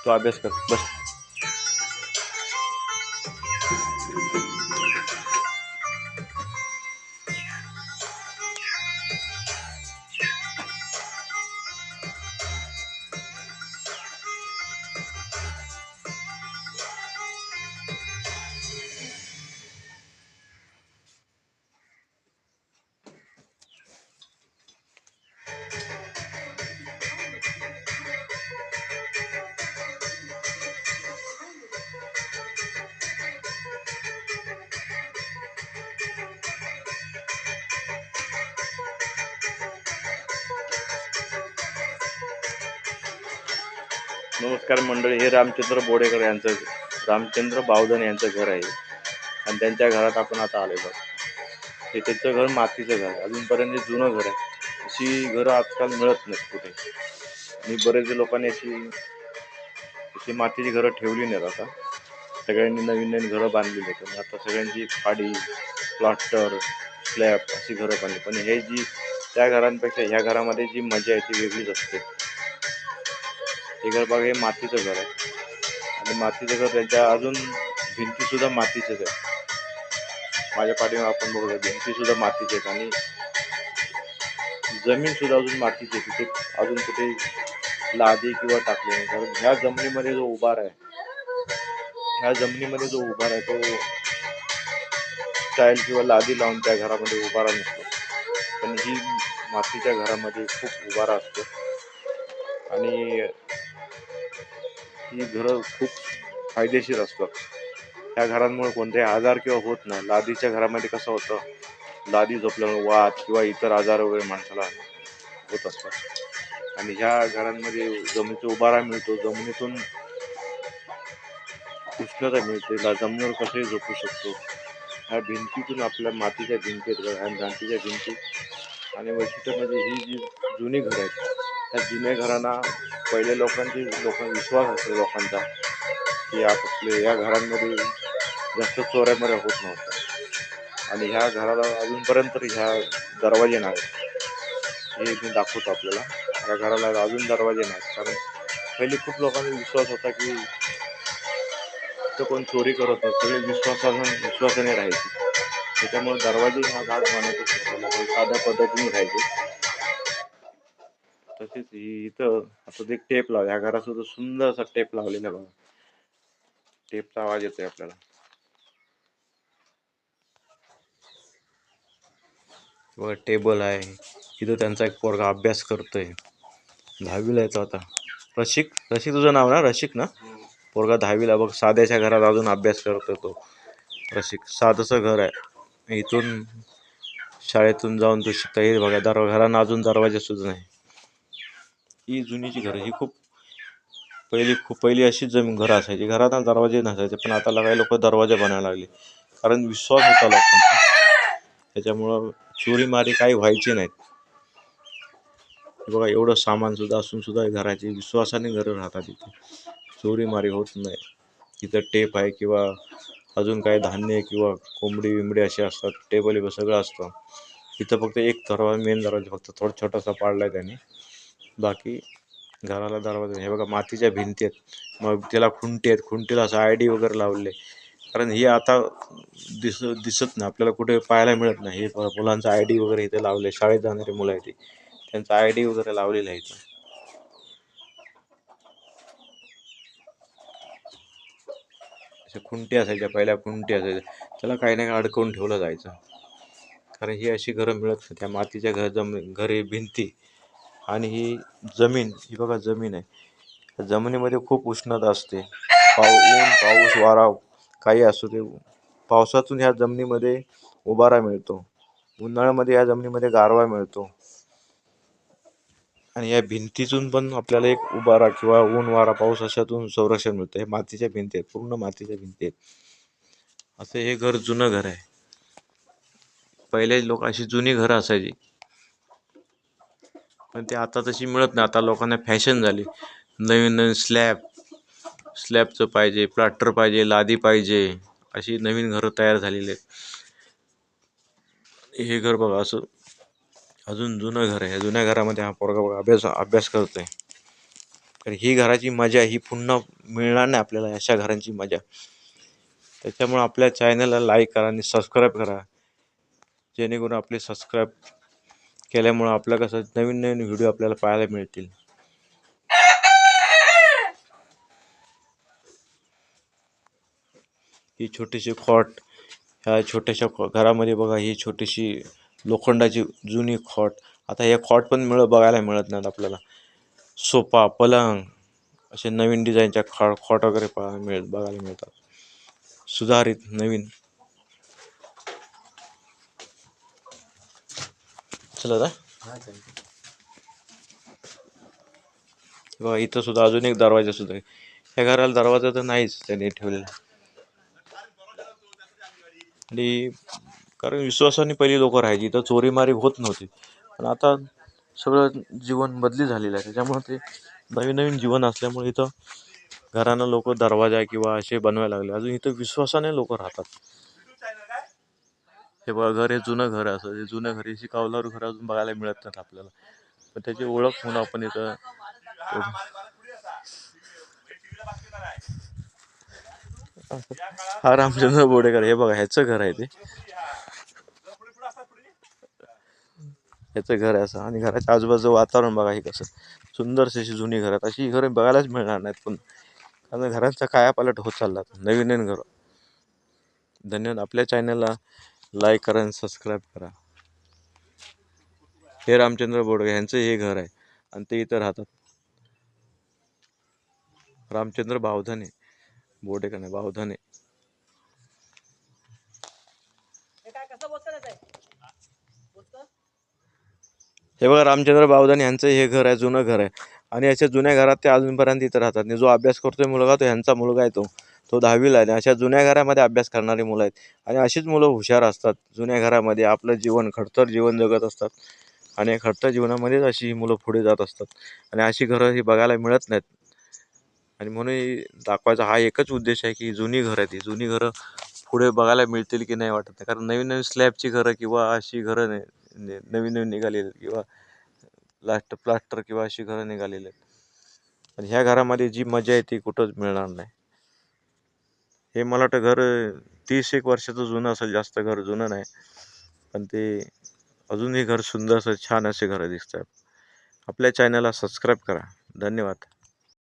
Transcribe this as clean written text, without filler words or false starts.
तू अभ्यास कर बस. नमस्कार मंडळी, हे रामचंद्र बोडेकर यांचं, रामचंद्र बावधन यांचं घर आहे आणि त्यांच्या घरात आपण आता आलेलो आहोत. हे त्यांचं घर मातीचं घर आहे, अजूनपर्यंत जुनं घर आहे. अशी घरं आजकाल मिळत नाहीत कुठे. आणि बरेच लोकांनी अशी मातीची घरं ठेवली नाहीत. आता सगळ्यांनी नवीन नवीन घरं बांधलेली आहेत आणि आता सगळ्यांची फाडी, प्लास्टर, स्लॅब अशी घरं बांधली. पण हे जी त्या घरांपेक्षा ह्या घरामध्ये जी मजा आहे ती वेगळीच असते. हे घर बघा, हे मातीचं घर आहे आणि मातीचं घर त्याच्या अजून भिंतीसुद्धा मातीचेच आहेत. माझ्या पाठीवर आपण बघूया, भिंतीसुद्धा मातीचे आहेत आणि जमीनसुद्धा अजून मातीची आहे. तिथे अजून कुठे लादी किंवा टाकले नाही. कारण ह्या जमिनीमध्ये जो उभार आहे, तो स्टाईल किंवा लादी लावून त्या घरामध्ये उभारा नसतो. पण ही मातीच्या घरामध्ये खूप उभारा असतो आणि ही घरं खूप फायदेशीर असतात. ह्या घरांमुळे कोणतेही आजार किंवा होत नाही. लादीच्या घरामध्ये कसं होतं, लादी झोपल्यामुळे वात किंवा इतर आजार वगैरे माणसाला होत असतात. आणि ह्या घरांमध्ये जमिनीचा उभारा मिळतो, जमिनीतून उष्णता मिळते, जमिनीवर कसंही झोपू शकतो. ह्या भिंतीतून आपल्या मातीच्या भिंती आहेत आणि मातीच्या भिंती आणि वैशिष्ट्य म्हणजे ही जी जुनी घरं आहेत, त्या जुन्या घरांना पहिले लोकांचा विश्वास असतो लोकांचा की आपले या घरांमध्ये जास्त चोऱ्यामोऱ्या होत नव्हत्या. आणि ह्या घराला अजूनपर्यंत ह्या दरवाजे नाहीत. हे मी दाखवतो आपल्याला. या घराला अजून दरवाजे नाहीत, कारण पहिले खूप लोकांचा विश्वास होता की तर कोण चोरी करत नाही, सगळे विश्वासाने राहायचे. त्याच्यामुळे दरवाजे हा भाग बनवतो, साध्या पद्धतीने राहायचे. तसेच इथं आता एक टेप लावला, ह्या घरात सुद्धा सुंदर असा टेप लावलेला बघा. टेपचा आवाज येतोय आपल्याला. बघा, टेबल आहे इथं. त्यांचा एक पोरगा अभ्यास करतोय, 10वीला येतो आता. रशिक तुझं नाव ना? रशिक ना? पोरगा 10वीला बघ, साध्याच्या घरात अजून अभ्यास करतो तो रशिक. साधंसं घर आहे, इथून शाळेतून जाऊन तो शिकता येईल बघा. घरांना अजून दरवाजा सुद्धा नाही. ही जुनीची घरं, ही खूप पहिली अशीच जमीन घरं असायची. घरात दरवाजे नसायचे, पण आता काही लोक दरवाजे बनायला लागले, कारण विश्वास होता लोकांचा. त्याच्यामुळं चोरीमारी काही व्हायची नाहीत. बघा, एवढं सामान सुद्धा असून सुद्धा घराची विश्वासाने घरं राहतात. इथे चोरीमारी होत नाही. तिथं टेप आहे किंवा अजून काही धान्य किंवा कोंबडी विंबडी असे असतात, टेबल सगळं असतं. इथं फक्त एक दरवाजा, मेन दरवाजा फक्त थोडा छोटासा पाडला आहे त्याने, बाकी घराला दरवाजा. हे बघा, मातीच्या भिंती आहेत, मग त्याला खुंटी आहेत, खुंटीला असं ID वगैरे लावले. कारण हे आता दिसत नाही आपल्याला, कुठे पाहायला मिळत नाही. हे मुलांचं ID वगैरे इथे लावले, शाळेत जाणारी मुलं आहेत त्यांचा ID वगैरे लावलेला आहे इथं. अशा खुंटी असायच्या, पहिल्या खुंटी असायच्या, त्याला काही ना काही अडकवून ठेवलं जायचं. कारण ही अशी घरं मिळत नाही. त्या मातीच्या घरे, भिंती आणि ही जमीन, ही बघा जमीन आहे, जमिनीमध्ये खूप उष्णता असते. ऊन, पाऊस, वारा काही असू दे, पावसातून ह्या जमिनीमध्ये उभारा मिळतो, उन्हाळ्यामध्ये या जमिनीमध्ये गारवा मिळतो आणि या भिंतीतून पण आपल्याला एक उभारा किंवा ऊन, वारा, पाऊस अशातून संरक्षण मिळतं. हे मातीच्या भिंती आहेत, पूर्ण मातीच्या भिंती आहेत. असं हे घर जुनं घर आहे. पहिले लोक अशी जुनी घरं असायची, पण ते आता तशी मिळत नाही. आता लोकांना फॅशन झाली, नवीन नवीन स्लॅबचं पाहिजे, प्लास्टर पाहिजे, लादी पाहिजे, अशी नवीन घरं तयार झालेली आहेत. हे घर बघा, असं अजून जुनं घर आहे. जुन्या घरामध्ये हा पोरगा बघा अभ्यास करतोय. तर ही घराची मजा ही पुन्हा मिळणार नाही आपल्याला, अशा घरांची मजा. त्याच्यामुळे आपल्या चॅनलला लाईक करा आणि सबस्क्राईब करा, जेणेकरून आपले सबस्क्राईब केल्यामुळं आपलं कसं नवीन नवीन व्हिडिओ आपल्याला पाहायला मिळतील. ही छोटीशी खॉट, ह्या छोट्याशा घरामध्ये बघा, ही छोटीशी लोखंडाची जुनी खॉट. आता हे खॉट पण बघायला मिळत नाहीत आपल्याला. सोफा, पलंग असे नवीन डिझाईनच्या खॉट वगैरे बघायला मिळतात, सुधारित नवीन. चला बघा, इथं सुद्धा अजून एक दरवाजा सुद्धा आहे. ह्या घराला दरवाजा तर नाहीच त्याने ठेवलेला. आणि कारण विश्वासाने पहिली लोक राहायची, इथं चोरीमारी होत नव्हती. पण आता सगळं जीवन बदली झालेलं आहे, त्याच्यामुळे ते नवीन नवीन जीवन असल्यामुळे इथं घरानं लोक दरवाजा किंवा असे बनवायला लागले. अजून इथं विश्वासाने लोक राहतात. हे बघा, घर हे जुनं घर असं, हे जुनं घर, ही कौलारू घर अजून बघायला मिळत नाहीत आपल्याला. पण त्याची ओळख म्हणून आपण इथं हा रामचंद्र बोडेकर, हे बघा ह्याचं घर आहे ते, ह्याचं घर आहे असं. आणि घराच्या आजूबाजूचं वातावरण बघा, हे कसं सुंदरशी अशी जुनी घर आहेत. अशी घरं बघायलाच मिळणार नाहीत पण, कारण घरांचा कायापालट होत चालला, नवीन नवीन घर. धन्यवाद. आपल्या चॅनलला लाईक करा आणि सबस्क्राईब करा. हे रामचंद्र बोडकर यांचं हे घर आहे आणि ते इथं राहतात. रामचंद्र बावधने, बोडेकर नाही, बावधने. हे बघा, रामचंद्र बावधने यांचं हे घर आहे, जुनं घर आहे. आणि अशा जुन्या घरात ते अजूनपर्यंत इथं राहतात. आणि जो अभ्यास करतोय मुलगा, तो ह्यांचा मुलगा आहे, तो 10वीला आहे. आणि अशा जुन्या घरामध्ये अभ्यास करणारी मुलं आहेत. आणि अशीच मुलं हुशार असतात, जुन्या घरामध्ये आपलं जीवन, खडतर जीवन जगत असतात. आणि खडतर जीवनामध्येच अशी ही मुलं पुढे जात असतात. आणि अशी घरं ही बघायला मिळत नाहीत. आणि म्हणून दाखवायचा हा एकच उद्देश आहे की जुनी घरं आहेत, ही जुनी घरं पुढे बघायला मिळतील की नाही वाटत नाही. कारण नवीन नवीन स्लॅबची घरं किंवा अशी घरं नवीन नवीन निघालेली आहेत, किंवा प्लास्टर किंवा अशी घरं निघालेली आहेत. आणि ह्या घरामध्ये जी मजा आहे ती कुठंच मिळणार नाही. हे मला वाटतं घर 30-1 वर्षाचं जुनं असेल, जास्त घर जुनं नाही. पण ते अजूनही घर सुंदर असं छान असे घरं दिसतात. आपल्या चॅनलला सबस्क्राईब करा. धन्यवाद.